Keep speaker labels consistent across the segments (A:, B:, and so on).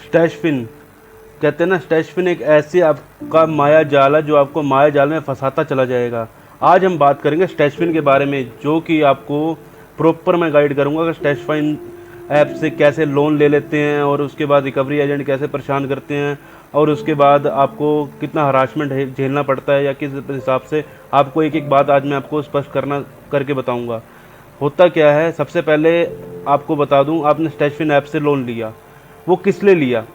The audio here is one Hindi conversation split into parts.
A: स्टैशफिन कहते हैं ना, स्टैशफिन एक ऐसी आपका माया जाल है जो आपको माया जाल में फंसाता चला जाएगा। आज हम बात करेंगे स्टैशफिन के बारे में, जो कि आपको प्रॉपर मैं गाइड करूंगा कि स्टैशफिन ऐप से कैसे लोन ले लेते हैं और उसके बाद रिकवरी एजेंट कैसे परेशान करते हैं और उसके बाद आपको कितना हरासमेंट झेलना पड़ता है या किस हिसाब से। आपको एक एक बात आज मैं आपको स्पष्ट करके बताऊंगा। होता क्या है, सबसे पहले आपको बता दूं, आपने स्टैशफिन ऐप से लोन लिया, वो किस लिए लिया?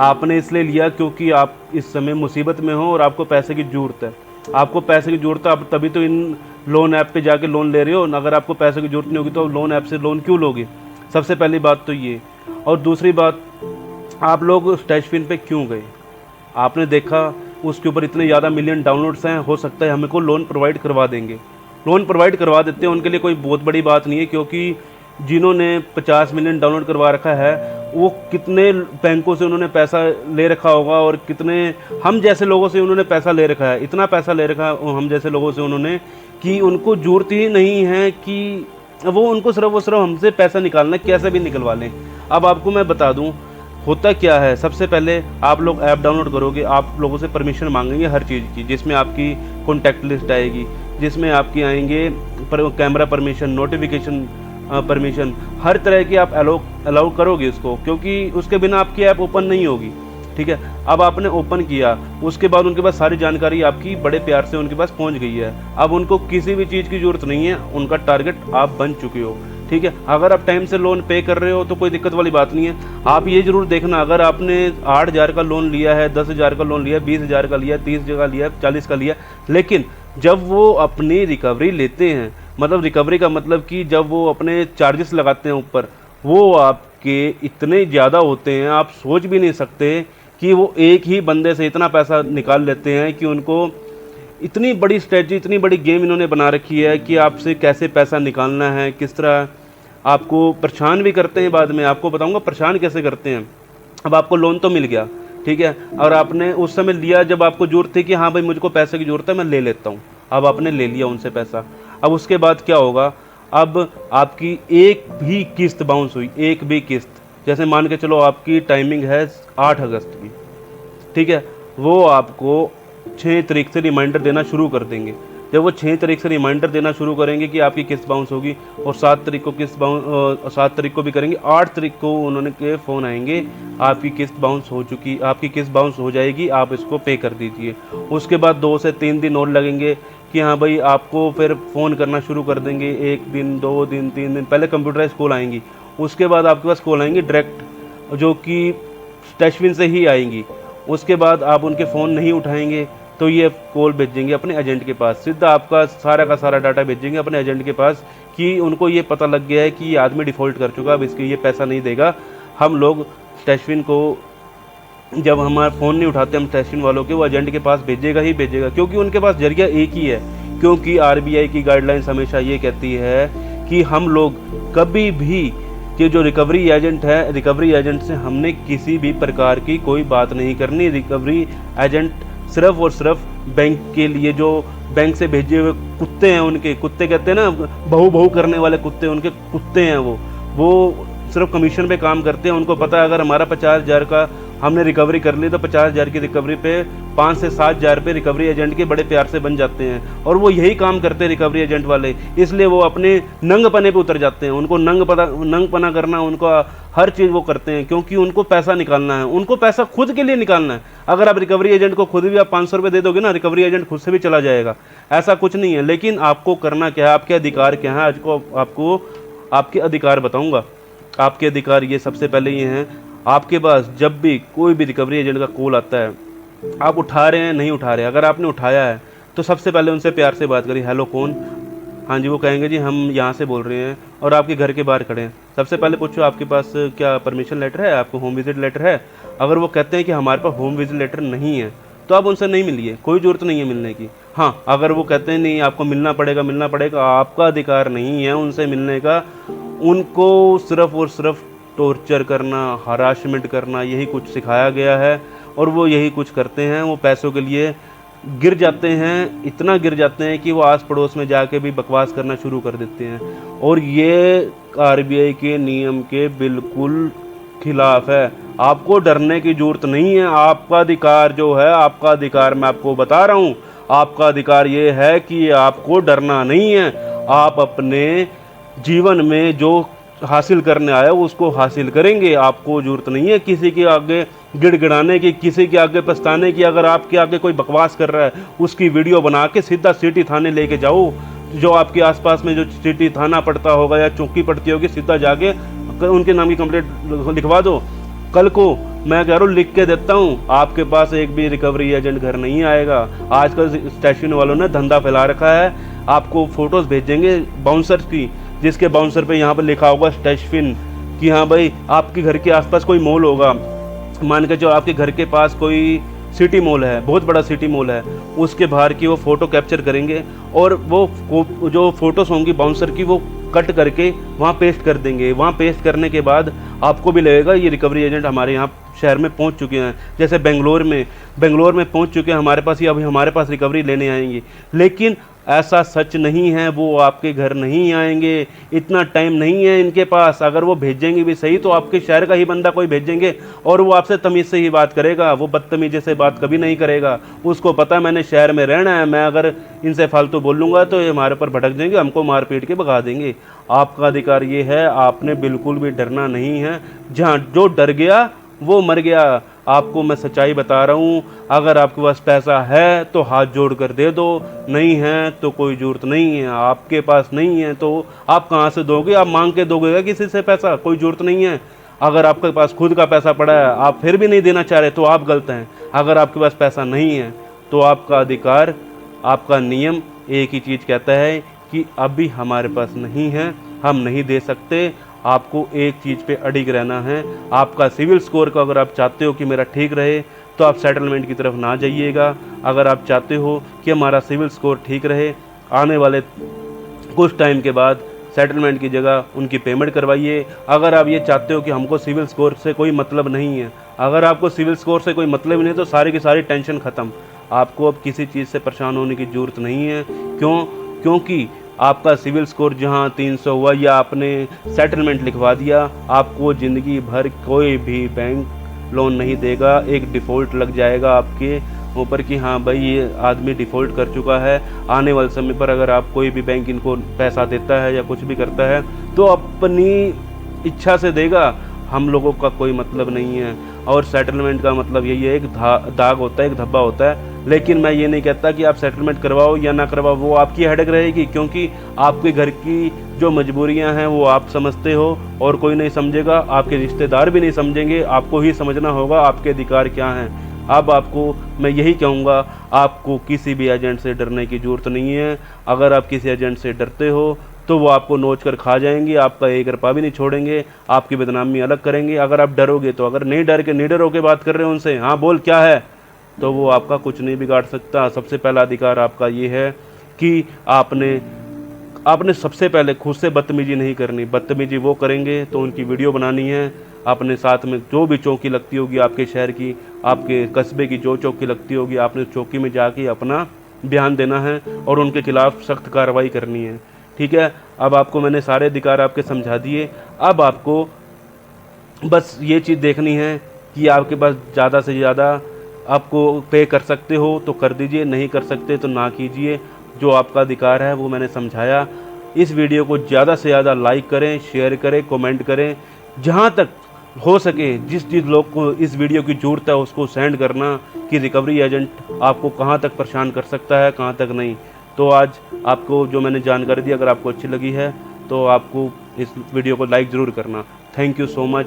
A: आपने इसलिए लिया क्योंकि आप इस समय मुसीबत में हो और आपको पैसे की ज़रूरत है। आपको पैसे की ज़रूरत है, आप तभी तो इन लोन ऐप पे जाके लोन ले रहे हो। अगर आपको पैसे की ज़रूरत नहीं होगी तो लोन ऐप से लोन क्यों लोगे? सबसे पहली बात तो ये। और दूसरी बात, आप लोग स्टैशफिन पे क्यों गए? आपने देखा उसके ऊपर इतने ज़्यादा मिलियन डाउनलोड्स हैं, हो सकता है हमें को लोन प्रोवाइड करवा देंगे। लोन प्रोवाइड करवा देते हैं, उनके लिए कोई बहुत बड़ी बात नहीं है, क्योंकि जिन्होंने 50 मिलियन डाउनलोड करवा रखा है वो कितने बैंकों से उन्होंने पैसा ले रखा होगा और कितने हम जैसे लोगों से उन्होंने पैसा ले रखा है। इतना पैसा ले रखा है हम जैसे लोगों से उन्होंने कि उनको जरूरत ही नहीं है कि उनको सिर्फ हमसे पैसा निकालना, कैसे भी निकलवा लें। अब आपको मैं बता दूं होता क्या है। सबसे पहले आप लोग ऐप डाउनलोड करोगे, आप लोगों से परमिशन मांगेंगे हर चीज़ की, जिसमें आपकी कॉन्टैक्ट लिस्ट आएगी, जिसमें आपकी आएंगे कैमरा परमिशन, नोटिफिकेशन परमिशन, हर तरह की आप अलाउ करोगे उसको, क्योंकि उसके बिना आपकी ऐप ओपन नहीं होगी। ठीक है, अब आपने ओपन किया, उसके बाद उनके पास सारी जानकारी आपकी बड़े प्यार से उनके पास पहुंच गई है। अब उनको किसी भी चीज़ की ज़रूरत नहीं है, उनका टारगेट आप बन चुके हो। ठीक है, अगर आप टाइम से लोन पे कर रहे हो तो कोई दिक्कत वाली बात नहीं है। आप ये जरूर देखना, अगर आपने 8,000 का लोन लिया है, 10,000 का लोन लिया, 20,000 का लिया, 30 का लिया, 40 का लिया, लेकिन जब वो अपनी रिकवरी लेते हैं, मतलब रिकवरी का मतलब कि जब वो अपने चार्जेस लगाते हैं ऊपर, वो आपके इतने ज़्यादा होते हैं, आप सोच भी नहीं सकते कि वो एक ही बंदे से इतना पैसा निकाल लेते हैं कि उनको इतनी बड़ी स्ट्रेटजी, इतनी बड़ी गेम इन्होंने बना रखी है कि आपसे कैसे पैसा निकालना है, किस तरह आपको परेशान भी करते हैं। बाद में आपको बताऊंगा परेशान कैसे करते हैं। अब आपको लोन तो मिल गया, ठीक है, और आपने उस समय लिया जब आपको जरूरत थी कि हाँ भाई मुझको पैसे की ज़रूरत है, मैं ले लेता हूँ। अब आपने ले लिया उनसे पैसा। अब उसके बाद क्या होगा? अब आपकी एक भी किस्त बाउंस हुई, एक भी किस्त, जैसे मान के चलो आपकी टाइमिंग है 8 अगस्त की, ठीक है, वो आपको 6 तारीख से रिमाइंडर देना शुरू कर देंगे। जब वो 6 तारीख से रिमाइंडर देना शुरू करेंगे कि आपकी किस्त बाउंस होगी, और 7 तारीख को 7 तारीख को भी करेंगे, 8 तारीख को उन्होंने के फ़ोन आएंगे, आपकी किस्त बाउंस हो चुकी, आपकी किस्त बाउंस हो जाएगी, आप इसको पे कर दीजिए। उसके बाद 2 से 3 दिन और लगेंगे कि हाँ भाई आपको फिर फ़ोन करना शुरू कर देंगे। 1 दिन, 2 दिन, 3 दिन पहले कंप्यूटराइज कॉल आएंगी, उसके बाद आपके पास कॉल आएंगी डायरेक्ट, जो कि स्टैशफिन से ही आएंगी। उसके बाद आप उनके फ़ोन नहीं उठाएंगे तो ये कॉल भेजेंगे अपने एजेंट के पास, सीधा आपका सारा का सारा डाटा भेजेंगे अपने एजेंट के पास कि उनको ये पता लग गया है कि ये आदमी डिफ़ॉल्ट कर चुका, अब इसके ये पैसा नहीं देगा। हम लोग स्टैशफिन को जब हमारा फ़ोन नहीं उठाते हम स्टैशफिन वालों के, वो एजेंट के पास भेजेगा ही भेजेगा, क्योंकि उनके पास जरिया एक ही है। क्योंकि आरबीआई की गाइडलाइंस हमेशा ये कहती है कि हम लोग कभी भी, कि जो रिकवरी एजेंट है, रिकवरी एजेंट से हमने किसी भी प्रकार की कोई बात नहीं करनी। रिकवरी एजेंट सिर्फ और सिर्फ बैंक के लिए, जो बैंक से भेजे हुए कुत्ते हैं, उनके कुत्ते कहते हैं ना, बहू बहू करने वाले कुत्ते, उनके कुत्ते हैं वो सिर्फ कमीशन पे काम करते हैं। उनको पता है अगर हमारा 50,000 का हमने रिकवरी कर ली तो 50,000 की रिकवरी पे 5 से 7,000 पे रिकवरी एजेंट के बड़े प्यार से बन जाते हैं। और वो यही काम करते हैं रिकवरी एजेंट वाले, इसलिए वो अपने नंगपने पे उतर जाते हैं। उनको नंगपना करना, उनको हर चीज़ वो करते हैं, क्योंकि उनको पैसा निकालना है, उनको पैसा खुद के लिए निकालना है। अगर आप रिकवरी एजेंट को खुद भी आप 500 रुपये दे दोगे ना, रिकवरी एजेंट खुद से भी चला जाएगा, ऐसा कुछ नहीं है। लेकिन आपको करना क्या है, आपके अधिकार क्या है, आज को आपको आपके अधिकार बताऊँगा। आपके अधिकार ये सबसे पहले ये हैं, आपके पास जब भी कोई भी रिकवरी एजेंट का कॉल आता है, आप उठा रहे हैं नहीं उठा रहे, अगर आपने उठाया है तो सबसे पहले उनसे प्यार से बात करिए। हेलो कौन? हाँ जी, वो कहेंगे जी हम यहाँ से बोल रहे हैं और आपके घर के बाहर खड़े हैं। सबसे पहले पूछो आपके पास क्या परमिशन लेटर है, आपको होम विजिट लेटर है। अगर वो कहते हैं कि हमारे पास होम विजिट लेटर नहीं है तो आप उनसे नहीं मिलिए, कोई ज़रूरत नहीं है मिलने की। हाँ, अगर वो कहते हैं नहीं आपको मिलना पड़ेगा, आपका अधिकार नहीं है उनसे मिलने का। उनको सिर्फ़ और सिर्फ टॉर्चर करना, हरासमेंट करना, यही कुछ सिखाया गया है और वो यही कुछ करते हैं। वो पैसों के लिए गिर जाते हैं, इतना गिर जाते हैं कि वो आस पड़ोस में जाके भी बकवास करना शुरू कर देते हैं। और ये आरबीआई के नियम के बिल्कुल खिलाफ है। आपको डरने की जरूरत नहीं है। आपका अधिकार जो है, आपका अधिकार मैं आपको बता रहा हूँ, आपका अधिकार ये है कि आपको डरना नहीं है। आप अपने जीवन में जो हासिल करने आया उसको हासिल करेंगे। आपको जरूरत नहीं है किसी के आगे गिड़गिड़ाने की, किसी के आगे पछताने की। अगर आपके आगे कोई बकवास कर रहा है उसकी वीडियो बना के सीधा सिटी थाने लेके जाओ। जो आपके आसपास में जो सिटी थाना पड़ता होगा या चौकी पड़ती होगी, सीधा जाके उनके नाम की कंप्लेंट लिखवा दो। कल को मैं कह रहा हूँ लिख के देता हूँ, आपके पास एक भी रिकवरी एजेंट घर नहीं आएगा। आजकल स्टेशन वालों ने धंधा फैला रखा है। आपको फोटोज भेजेंगे बाउंसर की, जिसके बाउंसर पे यहाँ पर लिखा होगा स्टेशफिन, कि हाँ भाई आपके घर के आसपास कोई मॉल होगा, मान के जो आपके घर के पास कोई सिटी मॉल है, बहुत बड़ा सिटी मॉल है, उसके बाहर की वो फ़ोटो कैप्चर करेंगे और वो जो फ़ोटोज़ होंगी बाउंसर की वो कट करके वहाँ पेस्ट कर देंगे। वहाँ पेस्ट करने के बाद आपको भी लगेगा ये रिकवरी एजेंट हमारे यहाँ शहर में पहुँच चुके हैं। जैसे बेंगलोर में पहुँच चुके हैं हमारे पास, या अभी हमारे पास रिकवरी लेने आएंगे। लेकिन ऐसा सच नहीं है, वो आपके घर नहीं आएंगे, इतना टाइम नहीं है इनके पास। अगर वो भेजेंगे भी सही तो आपके शहर का ही बंदा कोई भेजेंगे और वो आपसे तमीज़ से ही बात करेगा, वो बदतमीजी से बात कभी नहीं करेगा। उसको पता है मैंने शहर में रहना है, मैं अगर इनसे फालतू बोल लूँगा तो ये हमारे पर भटक जाएंगे, हमको मार पीट के भगा देंगे। आपका अधिकार ये है, आपने बिल्कुल भी डरना नहीं है। जहाँ जो डर गया वो मर गया। आपको मैं सच्चाई बता रहा हूँ, अगर आपके पास पैसा है तो हाथ जोड़ कर दे दो, नहीं है तो कोई ज़रूरत नहीं है। आपके पास नहीं है तो आप कहाँ से दोगे? आप मांग के दोगे क्या किसी से पैसा? कोई ज़रूरत नहीं है। अगर आपके पास खुद का पैसा पड़ा है, आप फिर भी नहीं देना चाह रहे तो आप गलत हैं। अगर आपके पास पैसा नहीं है तो आपका अधिकार, आपका नियम एक ही चीज़ कहता है कि अभी हमारे पास नहीं है, हम नहीं दे सकते। आपको एक चीज़ पे अडिग रहना है। आपका सिविल स्कोर का अगर आप चाहते हो कि मेरा ठीक रहे तो आप सेटलमेंट की तरफ ना जाइएगा। अगर आप चाहते हो कि हमारा सिविल स्कोर ठीक रहे, आने वाले कुछ टाइम के बाद सेटलमेंट की जगह उनकी पेमेंट करवाइए। अगर आप ये चाहते हो कि हमको सिविल स्कोर से कोई मतलब नहीं है, अगर आपको सिविल स्कोर से कोई मतलब नहीं है तो सारी की सारी टेंशन ख़त्म। आपको अब किसी चीज़ से परेशान होने की ज़रूरत नहीं है। क्योंकि आपका सिविल स्कोर जहां 300 हुआ या आपने सेटलमेंट लिखवा दिया, आपको ज़िंदगी भर कोई भी बैंक लोन नहीं देगा। एक डिफ़ॉल्ट लग जाएगा आपके ऊपर कि हाँ भाई ये आदमी डिफ़ॉल्ट कर चुका है। आने वाले समय पर अगर आप कोई भी बैंक इनको पैसा देता है या कुछ भी करता है तो अपनी इच्छा से देगा, हम लोगों का कोई मतलब नहीं है। और सेटलमेंट का मतलब यही है, एक दाग होता है, एक धब्बा होता है। लेकिन मैं ये नहीं कहता कि आप सेटलमेंट करवाओ या ना करवाओ, वो आपकी हेडेक रहेगी, क्योंकि आपके घर की जो मजबूरियां हैं वो आप समझते हो और कोई नहीं समझेगा। आपके रिश्तेदार भी नहीं समझेंगे, आपको ही समझना होगा आपके अधिकार क्या हैं। अब आपको मैं यही कहूँगा, आपको किसी भी एजेंट से डरने की ज़रूरत नहीं है। अगर आप किसी एजेंट से डरते हो तो वो आपको नोच कर खा जाएंगे, आपका एक रुपया भी नहीं छोड़ेंगे, आपकी बदनामी अलग करेंगे। अगर आप डरोगे तो, अगर नहीं डर के निडर होकर बात कर रहे हो उनसे, हाँ बोल क्या है, तो वो आपका कुछ नहीं बिगाड़ सकता। सबसे पहला अधिकार आपका ये है कि आपने सबसे पहले खुद से बदतमीजी नहीं करनी। बदतमीजी वो करेंगे तो उनकी वीडियो बनानी है। अपने साथ में जो भी चौकी लगती होगी आपके शहर की, आपके कस्बे की जो चौकी लगती होगी, आपने चौकी में जाके अपना बयान देना है और उनके खिलाफ सख्त कार्रवाई करनी है। ठीक है, अब आपको मैंने सारे अधिकार आपके समझा दिए। अब आपको बस ये चीज़ देखनी है कि आपके पास ज़्यादा से ज़्यादा आपको पे कर सकते हो तो कर दीजिए, नहीं कर सकते तो ना कीजिए। जो आपका अधिकार है वो मैंने समझाया। इस वीडियो को ज़्यादा से ज़्यादा लाइक करें, शेयर करें, कमेंट करें। जहाँ तक हो सके जिस लोग को इस वीडियो की ज़रूरत है उसको सेंड करना कि रिकवरी एजेंट आपको कहाँ तक परेशान कर सकता है, कहाँ तक नहीं। तो आज आपको जो मैंने जानकारी दी, अगर आपको अच्छी लगी है तो आपको इस वीडियो को लाइक ज़रूर करना। Thank you so much.